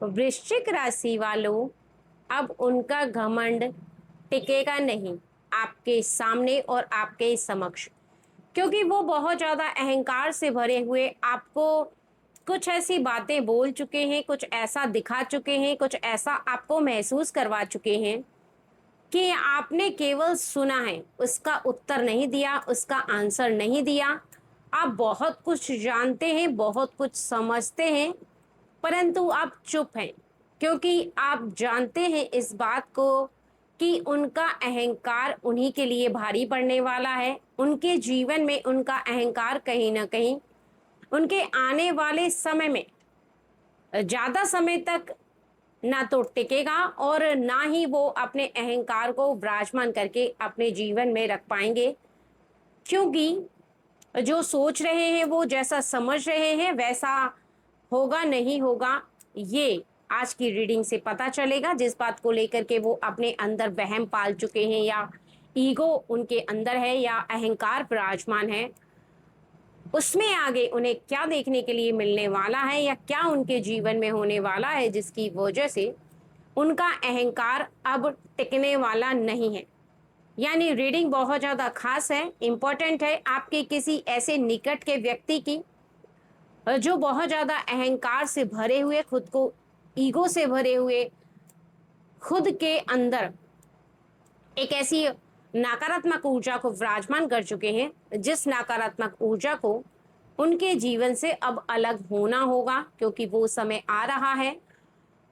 वृश्चिक राशि वालों, अब उनका घमंड टिकेगा नहीं आपके सामने और आपके समक्ष, क्योंकि वो बहुत ज़्यादा अहंकार से भरे हुए आपको कुछ ऐसी बातें बोल चुके हैं, कुछ ऐसा दिखा चुके हैं, कुछ ऐसा आपको महसूस करवा चुके हैं कि आपने केवल सुना है, उसका उत्तर नहीं दिया, उसका आंसर नहीं दिया। आप बहुत कुछ जानते हैं, बहुत कुछ समझते हैं, परंतु आप चुप हैं, क्योंकि आप जानते हैं इस बात को कि उनका अहंकार उन्हीं के लिए भारी पड़ने वाला है। उनके जीवन में उनका अहंकार कहीं ना कहीं उनके आने वाले समय में ज़्यादा समय तक ना तो टिकेगा और ना ही वो अपने अहंकार को विराजमान करके अपने जीवन में रख पाएंगे, क्योंकि जो सोच रहे हैं, वो जैसा समझ रहे हैं वैसा होगा नहीं होगा, ये आज की रीडिंग से पता चलेगा। जिस बात को लेकर के वो अपने अंदर वहम पाल चुके हैं या ईगो उनके अंदर है या अहंकार विराजमान है, उसमें आगे उन्हें क्या देखने के लिए मिलने वाला है या क्या उनके जीवन में होने वाला है जिसकी वजह से उनका अहंकार अब टिकने वाला नहीं है। यानी रीडिंग बहुत ज़्यादा खास है, इंपॉर्टेंट है आपके किसी ऐसे निकट के व्यक्ति की जो बहुत ज़्यादा अहंकार से भरे हुए, खुद को ईगो से भरे हुए, खुद के अंदर एक ऐसी नकारात्मक ऊर्जा को विराजमान कर चुके हैं, जिस नकारात्मक ऊर्जा को उनके जीवन से अब अलग होना होगा, क्योंकि वो समय आ रहा है।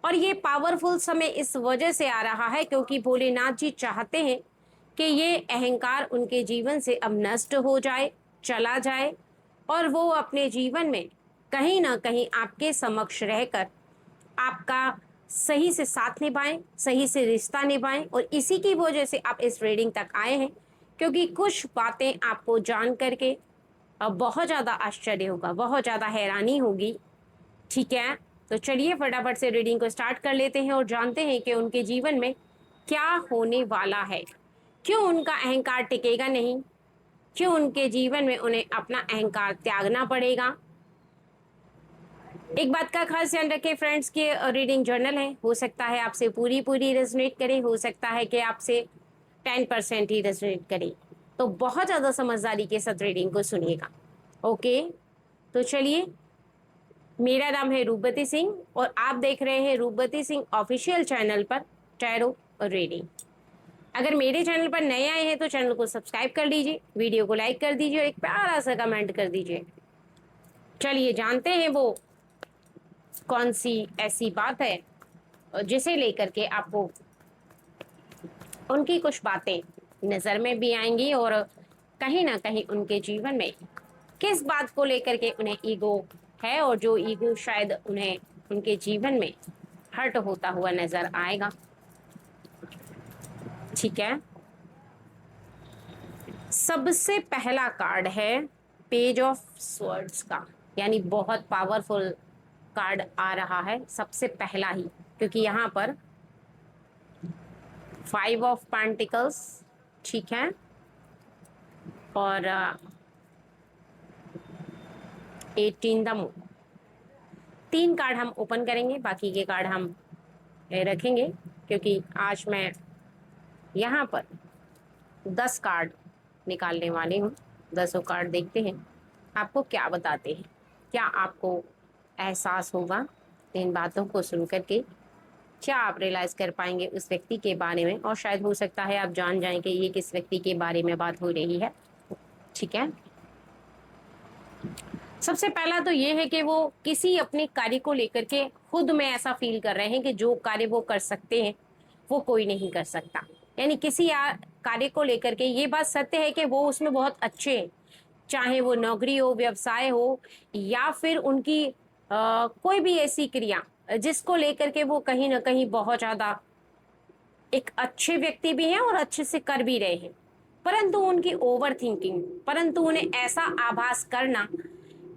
और ये पावरफुल समय इस वजह से आ रहा है क्योंकि भोलेनाथ जी चाहते हैं कि ये अहंकार उनके जीवन से अब नष्ट हो जाए, चला जाए, और वो अपने जीवन में कहीं ना कहीं आपके समक्ष रहकर आपका सही से साथ निभाएं, सही से रिश्ता निभाएं। और इसी की वजह से आप इस रीडिंग तक आए हैं, क्योंकि कुछ बातें आपको जान करके अब बहुत ज़्यादा आश्चर्य होगा, बहुत ज़्यादा हैरानी होगी। ठीक है, तो चलिए फटाफट से रीडिंग को स्टार्ट कर लेते हैं और जानते हैं कि उनके जीवन में क्या होने वाला है, क्यों उनका अहंकार टिकेगा नहीं, क्यों उनके जीवन में उन्हें अपना अहंकार त्यागना पड़ेगा। एक बात का खास ध्यान रखें फ्रेंड्स कि रीडिंग जर्नल है, हो सकता है आपसे पूरी पूरी रेजोनेट करे, हो सकता है कि आपसे 10% ही रेजोनेट करे, तो बहुत ज़्यादा समझदारी के साथ रीडिंग को सुनिएगा। ओके, तो चलिए, मेरा नाम है रूपवती सिंह और आप देख रहे हैं रूपवती सिंह ऑफिशियल चैनल पर टैरो रीडिंग। अगर मेरे चैनल पर नए आए हैं तो चैनल को सब्सक्राइब कर लीजिए, वीडियो को लाइक कर दीजिए और एक प्यारा सा कमेंट कर दीजिए। चलिए जानते हैं वो कौन सी ऐसी बात है जिसे लेकर के आपको उनकी कुछ बातें नज़र में भी आएंगी और कहीं ना कहीं उनके जीवन में किस बात को लेकर के उन्हें ईगो है और जो ईगो शायद उन्हें उनके जीवन में हर्ट होता हुआ नजर आएगा। ठीक है, सबसे पहला कार्ड है पेज ऑफ स्वर्ड्स का, यानी बहुत पावरफुल कार्ड आ रहा है सबसे पहला ही, क्योंकि यहाँ पर 5 ऑफ पेंटिकल्स, ठीक है, और 18 द मून। 3 कार्ड हम ओपन करेंगे, बाकी के कार्ड हम रखेंगे, क्योंकि आज मैं यहाँ पर 10 कार्ड निकालने वाली हूँ। 10 कार्ड देखते हैं आपको क्या बताते हैं, क्या आपको एहसास होगा इन बातों को सुन करके, क्या आप रियलाइज कर पाएंगे उस व्यक्ति के बारे में, और शायद हो सकता है आप जान जाएं कि ये किस व्यक्ति के बारे में बात हो रही है। ठीक है, सबसे पहला तो ये है कि वो किसी अपने कार्य को लेकर के खुद में ऐसा फील कर रहे हैं कि जो कार्य वो कर सकते हैं वो कोई नहीं कर सकता। यानी किसी कार्य को लेकर के ये बात सत्य है कि वो उसमें बहुत अच्छे हैं, चाहे वो नौकरी हो, व्यवसाय हो, या फिर उनकी कोई भी ऐसी क्रिया जिसको लेकर के वो कहीं ना कहीं बहुत ज़्यादा एक अच्छे व्यक्ति भी हैं और अच्छे से कर भी रहे हैं, परंतु उनकी ओवर थिंकिंग, परंतु उन्हें ऐसा आभास करना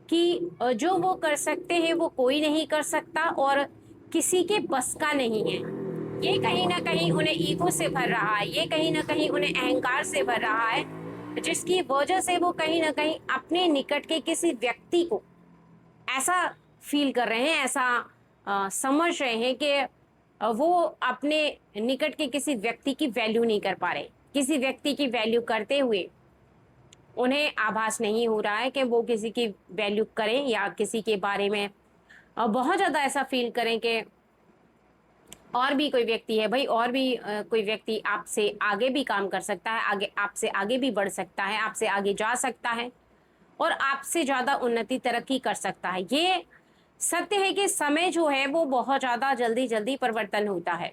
कि जो वो कर सकते हैं वो कोई नहीं कर सकता और किसी के बस का नहीं है, ये कहीं ना कहीं उन्हें ईगो से भर रहा है, ये कहीं ना कहीं उन्हें अहंकार से भर रहा है, जिसकी वजह से वो कहीं ना कहीं अपने निकट के किसी व्यक्ति को ऐसा फील कर रहे हैं, ऐसा समझ रहे हैं कि वो अपने निकट के किसी व्यक्ति की वैल्यू नहीं कर पा रहे। किसी व्यक्ति की वैल्यू करते हुए उन्हें आभास नहीं हो रहा है कि वो किसी की वैल्यू करें या किसी के बारे में बहुत ज़्यादा ऐसा फील करें कि और भी कोई व्यक्ति है भाई, और भी कोई व्यक्ति आपसे आगे भी काम कर सकता है, आगे आपसे आगे भी बढ़ सकता है, आपसे आगे जा सकता है और आपसे ज़्यादा उन्नति तरक्की कर सकता है। ये सत्य है कि समय जो है वो बहुत ज़्यादा जल्दी जल्दी परिवर्तन होता है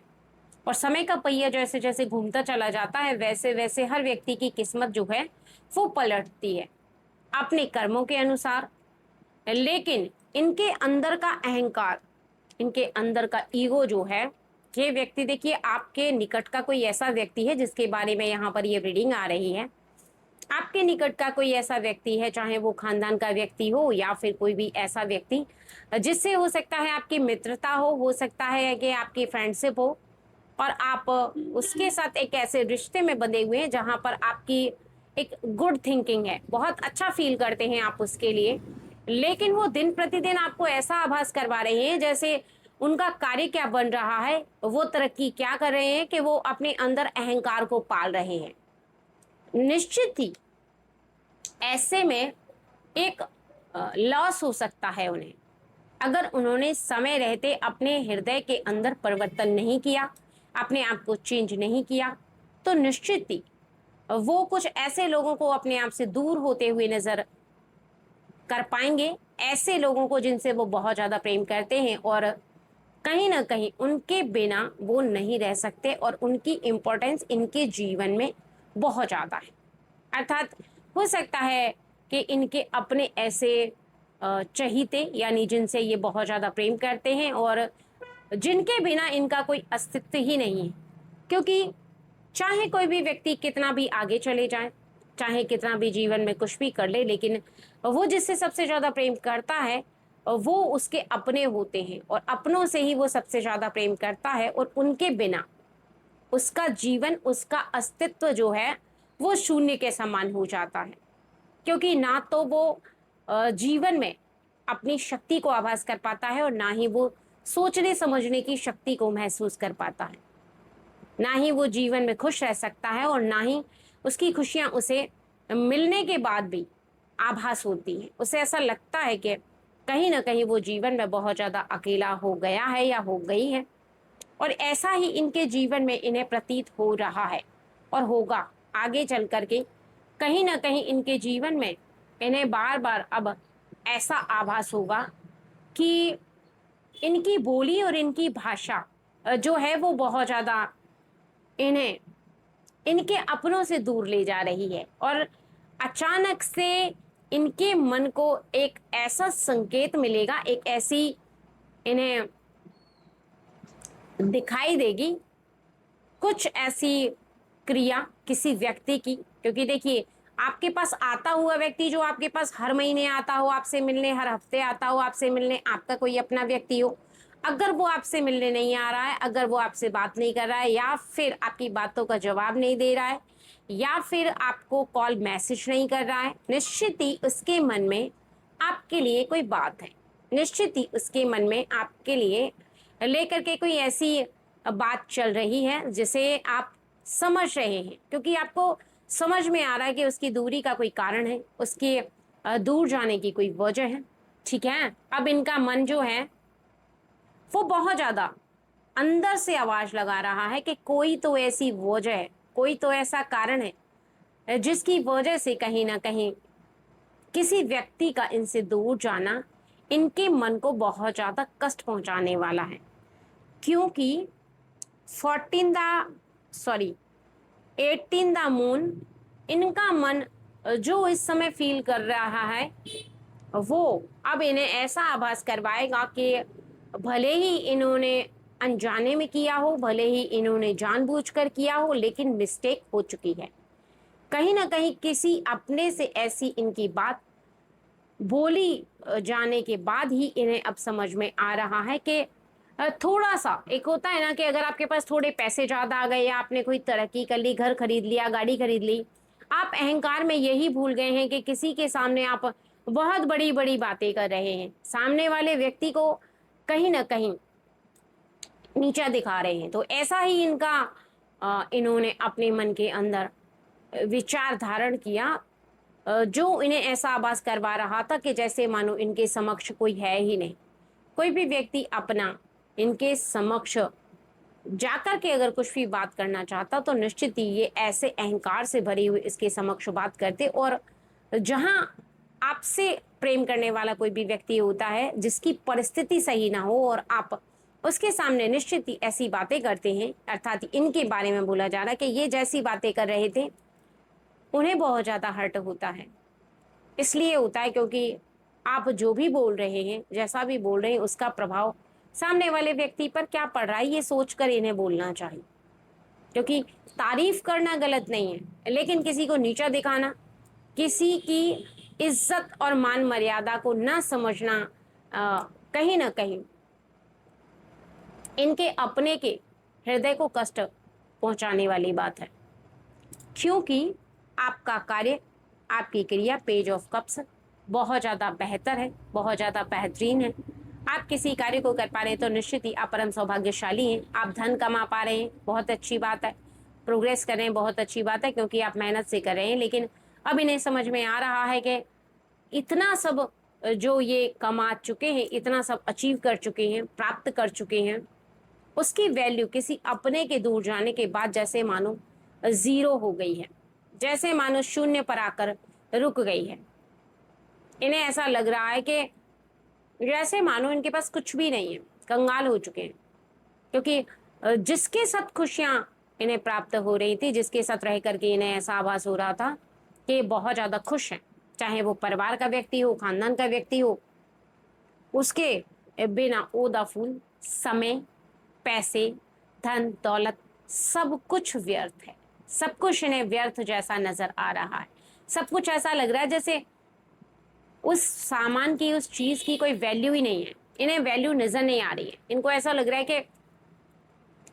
और समय का पहिया जैसे जैसे घूमता चला जाता है वैसे वैसे हर व्यक्ति की किस्मत जो है वो पलटती है अपने कर्मों के अनुसार। लेकिन इनके अंदर का अहंकार, इनके अंदर का ईगो जो है, ये व्यक्ति देखिए आपके निकट का कोई ऐसा व्यक्ति है जिसके बारे में यहाँ पर ये रीडिंग आ रही है। आपके निकट का कोई ऐसा व्यक्ति है, चाहे वो खानदान का व्यक्ति हो या फिर कोई भी ऐसा व्यक्ति जिससे हो सकता है आपकी मित्रता हो सकता है कि आपकी फ्रेंडशिप हो और आप उसके साथ एक ऐसे रिश्ते में बंधे हुए हैं जहां पर आपकी एक गुड थिंकिंग है, बहुत अच्छा फील करते हैं आप उसके लिए। लेकिन वो दिन प्रतिदिन आपको ऐसा आभास करवा रहे हैं जैसे उनका कार्य क्या बन रहा है, वो तरक्की क्या कर रहे हैं कि वो अपने अंदर अहंकार को पाल रहे हैं। निश्चित ही ऐसे में एक लॉस हो सकता है उन्हें, अगर उन्होंने समय रहते अपने हृदय के अंदर परिवर्तन नहीं किया, अपने आप को चेंज नहीं किया, तो निश्चित ही वो कुछ ऐसे लोगों को अपने आप से दूर होते हुए नजर कर पाएंगे, ऐसे लोगों को जिनसे वो बहुत ज़्यादा प्रेम करते हैं और कहीं ना कहीं उनके बिना वो नहीं रह सकते और उनकी इम्पोर्टेंस इनके जीवन में बहुत ज़्यादा है। अर्थात हो सकता है कि इनके अपने ऐसे चहीते यानी जिनसे ये बहुत ज़्यादा प्रेम करते हैं और जिनके बिना इनका कोई अस्तित्व ही नहीं है। क्योंकि चाहे कोई भी व्यक्ति कितना भी आगे चले जाए, चाहे कितना भी जीवन में कुछ भी कर ले, लेकिन वो जिससे सबसे ज़्यादा प्रेम करता है वो उसके अपने होते हैं और अपनों से ही वो सबसे ज़्यादा प्रेम करता है और उनके बिना उसका जीवन, उसका अस्तित्व जो है वो शून्य के समान हो जाता है। क्योंकि ना तो वो जीवन में अपनी शक्ति को आभास कर पाता है और ना ही वो सोचने समझने की शक्ति को महसूस कर पाता है, ना ही वो जीवन में खुश रह सकता है और ना ही उसकी खुशियां उसे मिलने के बाद भी आभास होती हैं। उसे ऐसा लगता है कि कहीं ना कहीं वो जीवन में बहुत ज़्यादा अकेला हो गया है या हो गई है और ऐसा ही इनके जीवन में इन्हें प्रतीत हो रहा है और होगा आगे चल करके। कहीं ना कहीं इनके जीवन में इन्हें बार बार अब ऐसा आभास होगा कि इनकी बोली और इनकी भाषा जो है वो बहुत ज़्यादा इन्हें इनके अपनों से दूर ले जा रही है और अचानक से इनके मन को एक ऐसा संकेत मिलेगा, एक ऐसी इन्हें दिखाई देगी कुछ ऐसी क्रिया किसी व्यक्ति की। क्योंकि देखिए आपके पास आता हुआ व्यक्ति जो आपके पास हर महीने आता हो आपसे मिलने, हर हफ्ते आता हो आपसे मिलने, आपका कोई अपना व्यक्ति हो, अगर वो आपसे मिलने नहीं आ रहा है, अगर वो आपसे बात नहीं कर रहा है या फिर आपकी बातों का जवाब नहीं दे रहा है या फिर आपको कॉल मैसेज नहीं कर रहा है, निश्चित ही उसके मन में आपके लिए कोई बात है, निश्चित ही उसके मन में आपके लिए लेकर के कोई ऐसी बात चल रही है जिसे आप समझ रहे हैं। क्योंकि आपको समझ में आ रहा है कि उसकी दूरी का कोई कारण है, उसके दूर जाने की कोई वजह है। ठीक है, अब इनका मन जो है वो बहुत ज़्यादा अंदर से आवाज़ लगा रहा है कि कोई तो ऐसी वजह है, कोई तो ऐसा कारण है जिसकी वजह से कहीं ना कहीं किसी व्यक्ति का इनसे दूर जाना इनके मन को बहुत ज़्यादा कष्ट पहुंचाने वाला है। क्योंकि 14 द सॉरी 18 द मून, इनका मन जो इस समय फील कर रहा है वो अब इन्हें ऐसा आभास करवाएगा कि भले ही इन्होंने अनजाने में किया हो, भले ही इन्होंने जानबूझकर किया हो, लेकिन मिस्टेक हो चुकी है। कहीं ना कहीं किसी अपने से ऐसी इनकी बात बोली जाने के बाद ही इन्हें अब समझ में आ रहा है कि थोड़ा सा एक होता है ना कि अगर आपके पास थोड़े पैसे ज़्यादा आ गए या आपने कोई तरक्की कर ली, घर खरीद लिया, गाड़ी खरीद ली, आप अहंकार में यही भूल गए हैं कि किसी के सामने आप बहुत बड़ी बड़ी बातें कर रहे हैं। सामने वाले व्यक्ति को कहीं ना कहीं नीचा दिखा रहे हैं। तो ऐसा ही इनका इन्होंने अपने मन के अंदर विचार धारण किया, जो इन्हें ऐसा आभास करवा रहा था कि जैसे मानो इनके समक्ष कोई है ही नहीं। कोई भी व्यक्ति अपना इनके समक्ष जाकर के अगर कुछ भी बात करना चाहता तो निश्चित ही ये ऐसे अहंकार से भरी हुई इसके समक्ष बात करते। और जहां आपसे प्रेम करने वाला कोई भी व्यक्ति होता है जिसकी परिस्थिति सही ना हो और आप उसके सामने निश्चित ही ऐसी बातें करते हैं, अर्थात इनके बारे में बोला जा रहा है कि ये जैसी बातें कर रहे थे उन्हें बहुत ज्यादा हर्ट होता है। इसलिए होता है क्योंकि आप जो भी बोल रहे हैं, जैसा भी बोल रहे हैं, उसका प्रभाव सामने वाले व्यक्ति पर क्या पड़ रहा है ये सोचकर इन्हें बोलना चाहिए। क्योंकि तारीफ करना गलत नहीं है, लेकिन किसी को नीचा दिखाना, किसी की इज्जत और मान मर्यादा को न समझना कहीं ना कहीं इनके अपने के हृदय को कष्ट पहुंचाने वाली बात है। क्योंकि आपका कार्य, आपकी क्रिया पेज ऑफ कप्स बहुत ज़्यादा बेहतर है, बहुत ज़्यादा बेहतरीन है। आप किसी कार्य को कर पा रहे हैं तो निश्चित ही आप परम सौभाग्यशाली हैं। आप धन कमा पा रहे हैं, बहुत अच्छी बात है। प्रोग्रेस कर रहे हैं, बहुत अच्छी बात है, क्योंकि आप मेहनत से कर रहे हैं। लेकिन अब इन्हें समझ में आ रहा है कि इतना सब जो ये कमा चुके हैं, इतना सब अचीव कर चुके हैं, प्राप्त कर चुके हैं, उसकी वैल्यू किसी अपने के दूर जाने के बाद जैसे मानो जीरो हो गई है, जैसे मानो शून्य पर आकर रुक गई है। इन्हें ऐसा लग रहा है कि जैसे मानो इनके पास कुछ भी नहीं है, कंगाल हो चुके हैं। क्योंकि जिसके साथ खुशियां इन्हें प्राप्त हो रही थी, जिसके साथ रह करके इन्हें ऐसा आभास हो रहा था कि बहुत ज़्यादा खुश हैं, चाहे वो परिवार का व्यक्ति हो, खानदान का व्यक्ति हो, उसके बिना ओदा फूल, समय, पैसे, धन दौलत सब कुछ व्यर्थ है। सब कुछ इन्हें व्यर्थ जैसा नजर आ रहा है। सब कुछ ऐसा लग रहा है जैसे उस सामान की, उस चीज की कोई वैल्यू ही नहीं है। इन्हें वैल्यू नजर नहीं आ रही है। इनको ऐसा लग रहा है कि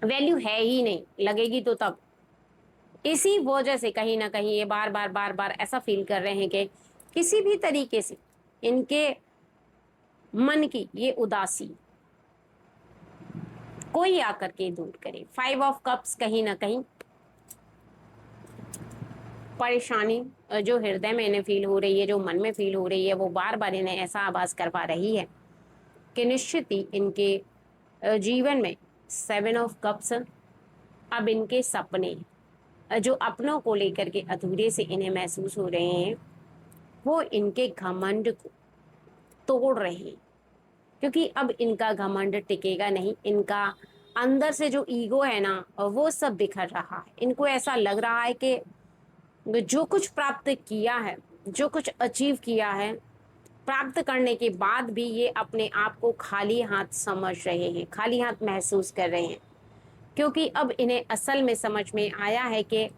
वैल्यू है ही नहीं, लगेगी तो तब। इसी वजह से कहीं ना कहीं ये बार बार बार बार ऐसा फील कर रहे हैं कि किसी भी तरीके से इनके मन की ये उदासी कोई आकर के दूर करे। 5 ऑफ कप्स कहीं ना कहीं परेशानी जो हृदय में इन्हें फील हो रही है, जो मन में फील हो रही है, वो बार बार इन्हें ऐसा आभास करवा रही है कि निश्चित ही इनके जीवन में 7 ऑफ कप्स अब इनके सपने जो अपनों को लेकर के अधूरे से इन्हें महसूस हो रहे हैं, वो इनके घमंड को तोड़ रहे हैं। क्योंकि अब इनका घमंड टिकेगा नहीं। इनका अंदर से जो ईगो है ना, वो सब बिखर रहा है। इनको ऐसा लग रहा है कि जो कुछ प्राप्त किया है, जो कुछ अचीव किया है, प्राप्त करने के बाद भी ये अपने आप को खाली हाथ समझ रहे हैं, खाली हाथ महसूस कर रहे हैं। क्योंकि अब इन्हें असल में समझ में आया है कि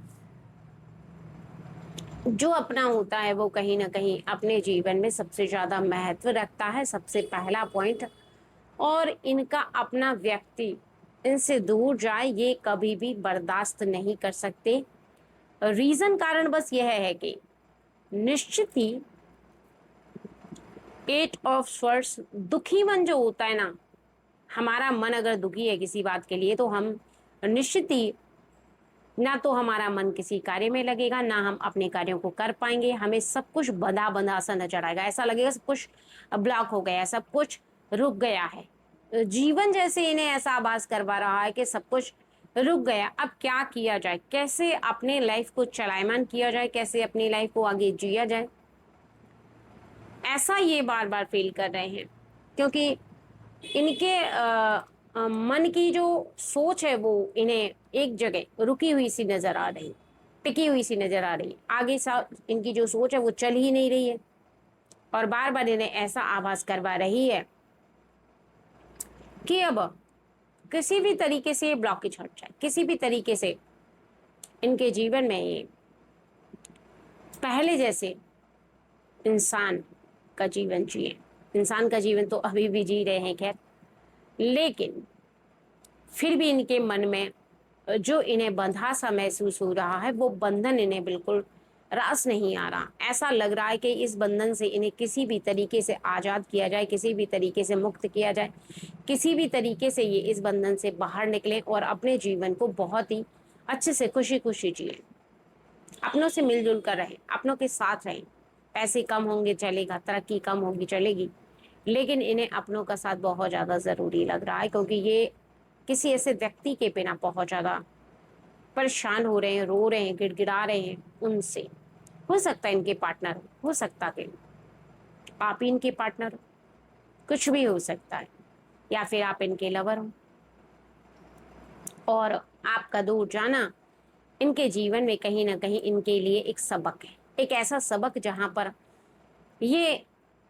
जो अपना होता है वो कहीं ना कहीं अपने जीवन में सबसे ज़्यादा महत्व रखता है, सबसे पहला पॉइंट। और इनका अपना व्यक्ति इनसे दूर जाए ये कभी भी बर्दाश्त नहीं कर सकते। रीज़न कारण बस यह है कि निश्चित ही 8 ऑफ स्वर्ड्स, दुखी मन जो होता है ना, हमारा मन अगर दुखी है किसी बात के लिए तो हम निश्चित ही ना तो हमारा मन किसी कार्य में लगेगा, ना हम अपने कार्यों को कर पाएंगे। हमें सब कुछ बंधा बंधा सा नजर आएगा। ऐसा लगेगा सब कुछ ब्लॉक हो गया है, सब कुछ रुक गया है। जीवन जैसे इन्हें ऐसा आभास करवा रहा है कि सब कुछ रुक गया। अब क्या किया जाए, कैसे अपने लाइफ को चलायमान किया जाए, कैसे अपनी लाइफ को आगे जिया जाए, ऐसा ये बार बार फील कर रहे हैं। क्योंकि इनके मन की जो सोच है वो इन्हें एक जगह रुकी हुई सी नजर आ रही, टिकी हुई सी नजर आ रही। आगे सा इनकी जो सोच है वो चल ही नहीं रही है। और बार बार इन्हें ऐसा आभास करवा रही है कि अब किसी भी तरीके से ये ब्लॉकेज हट जाए, किसी भी तरीके से इनके जीवन में ये पहले जैसे इंसान का जीवन जिए। इंसान का जीवन तो अभी भी जी रहे हैं खैर, लेकिन फिर भी इनके मन में जो इन्हें बंधा सा महसूस हो रहा है वो बंधन इन्हें बिल्कुल रास नहीं आ रहा। ऐसा लग रहा है कि इस बंधन से इन्हें किसी भी तरीके से आज़ाद किया जाए, किसी भी तरीके से मुक्त किया जाए, किसी भी तरीके से ये इस बंधन से बाहर निकलें और अपने जीवन को बहुत ही अच्छे से खुशी खुशी जिए, अपनों से मिलजुल कर रहें, अपनों के साथ रहें। पैसे कम होंगे चलेगा, तरक्की कम होगी चलेगी, लेकिन इन्हें अपनों का साथ बहुत ज़्यादा ज़रूरी लग रहा है, क्योंकि ये किसी ऐसे व्यक्ति के बिना बहुत ज़्यादा परेशान हो रहे हैं, रो रहे हैं, गिड़गिड़ा रहे हैं। उनसे हो सकता है इनके पार्टनर हो सकता है आप ही इनके पार्टनर हो, कुछ भी हो सकता है, या फिर आप इनके लवर हो। और आपका दूर जाना इनके जीवन में कहीं ना कहीं इनके लिए एक सबक है, एक ऐसा सबक जहां पर ये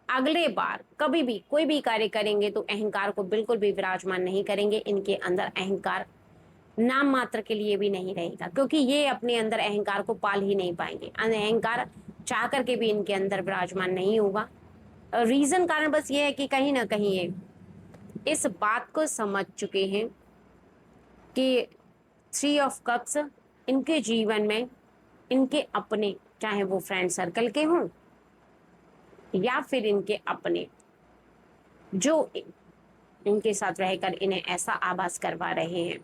अगले बार कभी भी कोई भी कार्य करेंगे तो अहंकार को बिल्कुल भी विराजमान नहीं करेंगे। इनके अंदर अहंकार नाम मात्र के लिए भी नहीं रहेगा, क्योंकि ये अपने अंदर अहंकार को पाल ही नहीं पाएंगे। अहंकार चाह करके भी इनके अंदर विराजमान नहीं होगा। रीजन कारण बस ये है कि कहीं ना कहीं ये इस बात को समझ चुके हैं कि 3 ऑफ कप्स इनके जीवन में इनके अपने, चाहे वो फ्रेंड सर्कल के हों या फिर इनके अपने, जो इनके साथ रहकर इन्हें ऐसा आभास करवा रहे हैं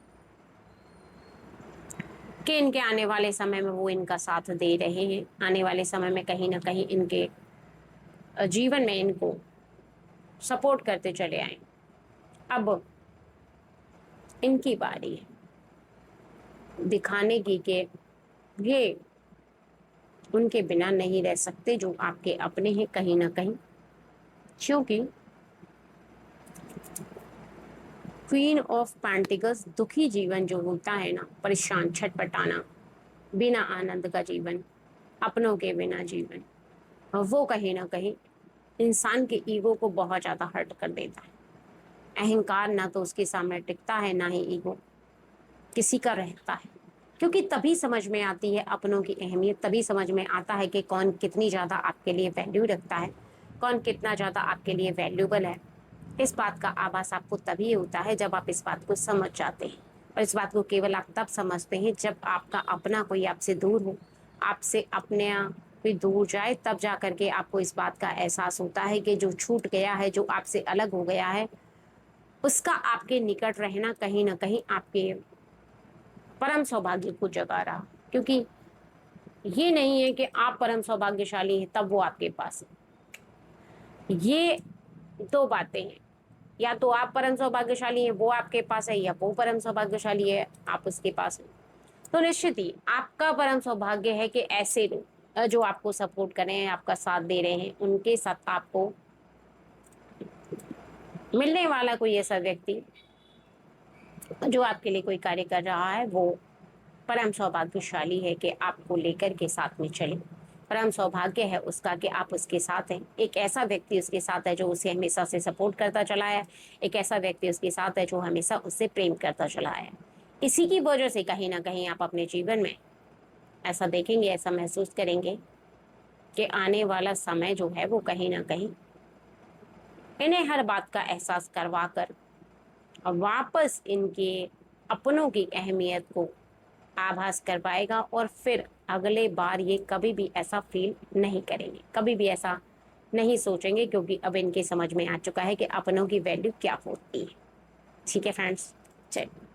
कि इनके आने वाले समय में वो इनका साथ दे रहे हैं, आने वाले समय में कहीं ना कहीं इनके जीवन में इनको सपोर्ट करते चले आए। अब इनकी बारी है दिखाने की कि ये उनके बिना नहीं रह सकते, जो आपके अपने हैं कहीं ना कहीं। क्योंकि क्वीन ऑफ पेंटिकल्स, दुखी जीवन जो होता है ना, परेशान, छटपटाना, बिना आनंद का जीवन, अपनों के बिना जीवन, वो कहीं ना कहीं इंसान के ईगो को बहुत ज़्यादा हर्ट कर देता है। अहंकार ना तो उसके सामने टिकता है, ना ही ईगो किसी का रहता है। क्योंकि तभी समझ में आती है अपनों की अहमियत, तभी समझ में आता है कि कौन कितनी ज़्यादा आपके लिए वैल्यू रखता है, कौन कितना ज़्यादा आपके लिए वैल्यूबल है। इस बात का आभास आपको तभी होता है जब आप इस बात को समझ जाते हैं। और इस बात को केवल आप तब समझते हैं जब आपका अपना कोई आपसे दूर हो, आपसे अपने कोई दूर जाए, तब जा करके आपको इस बात का एहसास होता है कि जो छूट गया है, जो आपसे अलग हो गया है, उसका आपके निकट रहना कहीं ना कहीं आपके परम सौभाग्य को जगा रहा। क्योंकि ये नहीं है कि आप परम सौभाग्यशाली हैं तब वो आपके पास है। ये दो बातें हैं, या तो आप परम सौभाग्यशाली हैं वो आपके पास है, या वो परम सौभाग्यशाली है आप उसके पास है। तो निश्चित ही आपका परम सौभाग्य है कि ऐसे लोग जो आपको सपोर्ट कर रहे हैं, आपका साथ दे रहे हैं, उनके साथ आपको मिलने वाला कोई ऐसा व्यक्ति जो आपके लिए कोई कार्य कर रहा है, वो परम सौभाग्यशाली है कि आपको लेकर के साथ में चले। परम सौभाग्य है उसका कि आप उसके साथ हैं। एक ऐसा व्यक्ति उसके साथ है जो उसे हमेशा से सपोर्ट करता चला है, एक ऐसा व्यक्ति उसके साथ है जो हमेशा उससे प्रेम करता चला है। इसी की वजह से कहीं ना कहीं आप अपने जीवन में ऐसा देखेंगे, ऐसा महसूस करेंगे कि आने वाला समय जो है वो कहीं ना कहीं इन्हें हर बात का एहसास करवा कर और वापस इनके अपनों की अहमियत को आभास कर पाएगा। और फिर अगले बार ये कभी भी ऐसा फील नहीं करेंगे, कभी भी ऐसा नहीं सोचेंगे, क्योंकि अब इनके समझ में आ चुका है कि अपनों की वैल्यू क्या होती है। ठीक है फ्रेंड्स, चलिए।